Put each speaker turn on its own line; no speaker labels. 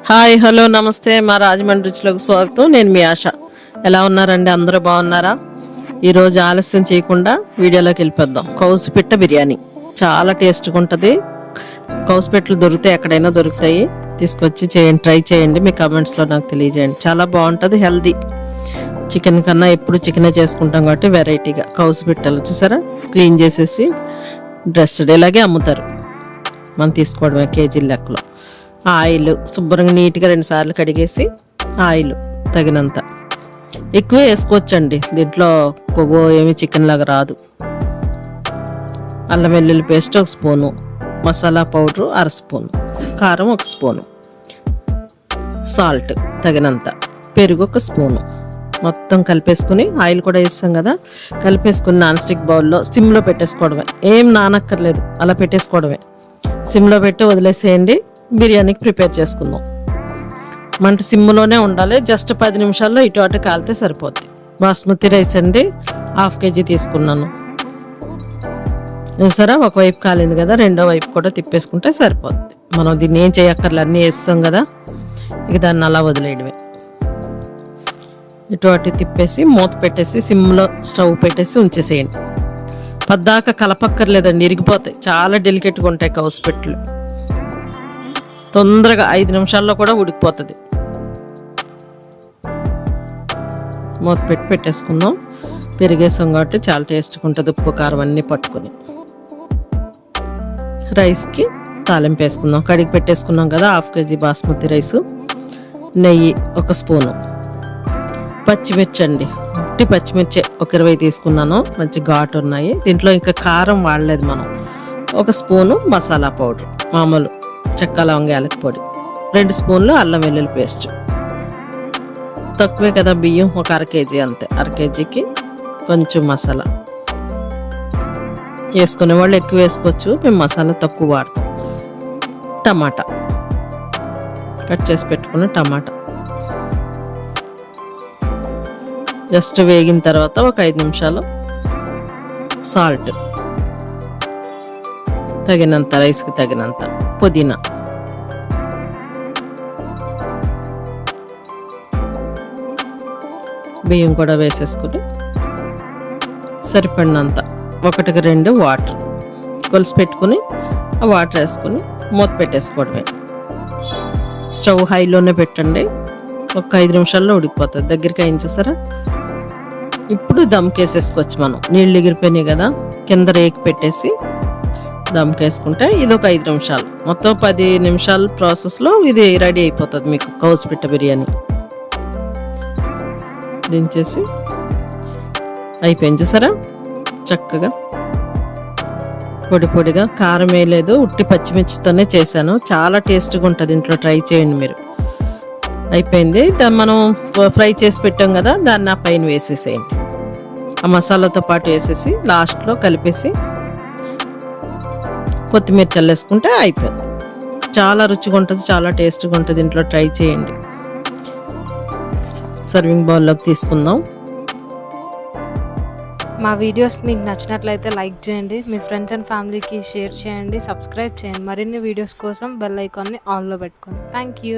Hi hello నమస్తే మా రాజమండ్రి రుచిలోకి స్వాగతం. నేను మీ ఆశ. ఎలా ఉన్నారండి? అందరూ బాగున్నారా? ఈరోజు ఆలస్యం చేయకుండా వీడియోలోకి వెళ్ళిపోద్దాం. కౌసుపిట్ట బిర్యానీ చాలా టేస్ట్గా ఉంటుంది. కౌసుపిట్టలు దొరుకుతాయి, ఎక్కడైనా దొరుకుతాయి. తీసుకొచ్చి చేయండి, ట్రై చేయండి. మీ కమెంట్స్లో నాకు తెలియజేయండి. చాలా బాగుంటుంది, హెల్దీ. చికెన్ కన్నా ఎప్పుడు చికెనే చేసుకుంటాం కాబట్టి వెరైటీగా కౌసుపిట్టలు చూసారా, క్లీన్ చేసేసి డ్రెస్డ్ ఇలాగే అమ్ముతారు. మనం తీసుకోవడమే కేజీ లెక్కలో. ఆయిల్ శుభ్రంగా నీట్గా 2 సార్లు కడిగేసి ఆయిల్ తగినంత ఎక్కువే వేసుకోవచ్చండి. దీంట్లో కొవ్వు ఏమి చికెన్ లాగా రాదు. అల్లం వెల్లుల్లి paste 1 spoon, masala powder 1/2 spoon, కారం 1 స్పూను, సాల్ట్ తగినంత, పెరుగు 1 స్పూను. మొత్తం కలిపేసుకుని ఆయిల్ కూడా వేస్తాం కదా, కలిపేసుకుని నాన్ స్టిక్ బౌల్లో సిమ్లో పెట్టేసుకోవడమే. ఏం నానక్కర్లేదు, అలా పెట్టేసుకోవడమే. సిమ్లో పెట్టి వదిలేసేయండి. బిర్యానీకి ప్రిపేర్ చేసుకుందాం. మంట సిమ్లోనే ఉండాలి. జస్ట్ 10 నిమిషాల్లో ఇటు అటు కాలితే సరిపోద్ది. బాస్మతి రైస్ అండి, 1/2 కేజీ తీసుకున్నాను. సరే, ఒకవైపు కాలింది కదా, రెండో వైపు కూడా తిప్పేసుకుంటే సరిపోద్ది. మనం దీన్ని ఏం చేయక్కర్లే, అన్నీ వేస్తాం కదా, ఇక దాన్ని అలా వదిలేయడమే. ఇటు అటు తిప్పేసి మూత పెట్టేసి సిమ్లో స్టవ్ పెట్టేసి ఉంచేసేయండి. పద్దాక కలపక్కర్లేదండి, ఇరిగిపోతాయి. చాలా డెలికేట్గా ఉంటాయి కౌసుపిట్టలు. తొందరగా 5 నిమిషాల్లో కూడా ఉడికిపోతుంది. మూత పెట్టి పెట్టేసుకుందాం. పెరిగేసాం కాబట్టి చాలా టేస్ట్గా ఉంటుంది. ఉప్పు కారం అన్నీ పట్టుకుని రైస్కి తాలింపు వేసుకుందాం. కడిగి పెట్టేసుకున్నాం కదా 1/2 కేజీ బాస్మతి రైసు. నెయ్యి 1 స్పూను, పచ్చిమిర్చి అండి, ఉట్టి పచ్చిమిర్చి 20 తీసుకున్నాను. మంచి ఘాటు ఉన్నాయి. దీంట్లో ఇంకా కారం వాడలేదు మనం. 1 స్పూను మసాలా పౌడర్, మామూలు చెక్క లవంగ యాలకి పొడి, 2 స్పూన్లు అల్లం వెల్లుల్లి పేస్ట్. తక్కువే కదా బియ్యం, ఒక 1/2 కేజీ అంతే. 1/2 కేజీకి కొంచెం మసాలా వేసుకునే వాళ్ళు ఎక్కువ వేసుకోవచ్చు, మేము మసాలా తక్కువ వాడతాం. టమాటా కట్ చేసి పెట్టుకున్న టమాటా జస్ట్ వేగిన తర్వాత ఒక 5 నిమిషాలు సాల్ట్ తగినంత, రైస్కి తగినంత, పుదీనా, బియ్యం కూడా వేసేసుకుని సరిపడినంత 1కి 2 వాటర్ కొలిసి పెట్టుకుని ఆ వాటర్ వేసుకుని మూత పెట్టేసుకోవడమే. స్టవ్ హైలోనే పెట్టండి. ఒక 5 నిమిషాల్లో ఉడికిపోతుంది. దగ్గరికి అయింది చూసారా. ఇప్పుడు దమ్కేసేసుకోవచ్చు మనం. నీళ్ళు ఎగిరిపోయినాయి కదా, కింద రేకు పెట్టేసి దమ్కేసుకుంటే ఇది ఒక 5 నిమిషాలు. మొత్తం 10 నిమిషాల ప్రాసెస్లో ఇది రెడీ అయిపోతుంది మీకు కౌసుపిట్ట బిర్యానీ. దించేసి అయిపోయింది చూసారా, చక్కగా పొడి పొడిగా. కారం వేయలేదు, ఉట్టి పచ్చిమిర్చితోనే చేశాను. చాలా టేస్ట్గా ఉంటుంది. ఇంట్లో ట్రై చేయండి మీరు. అయిపోయింది. దాన్ని మనం ఫ్రై చేసి పెట్టాం కదా, దాన్ని ఆ పైన వేసేసేయండి. ఆ మసాలాతో పాటు వేసేసి లాస్ట్లో కలిపేసి కొత్తిమీర చల్లేసుకుంటే అయిపోతుంది. చాలా రుచిగా ఉంటుంది, చాలా టేస్ట్గా ఉంటుంది. ఇంట్లో ట్రై చేయండి. సర్వింగ్ బౌల్లోకి తీసుకుందాం.
మా వీడియోస్ మీకు నచ్చినట్లయితే లైక్ చేయండి, మీ ఫ్రెండ్స్ అండ్ ఫ్యామిలీకి షేర్ చేయండి, సబ్స్క్రైబ్ చేయండి. మరిన్ని వీడియోస్ కోసం బెల్ ఐకాన్ని ఆన్లో పెట్టుకోండి. Thank you.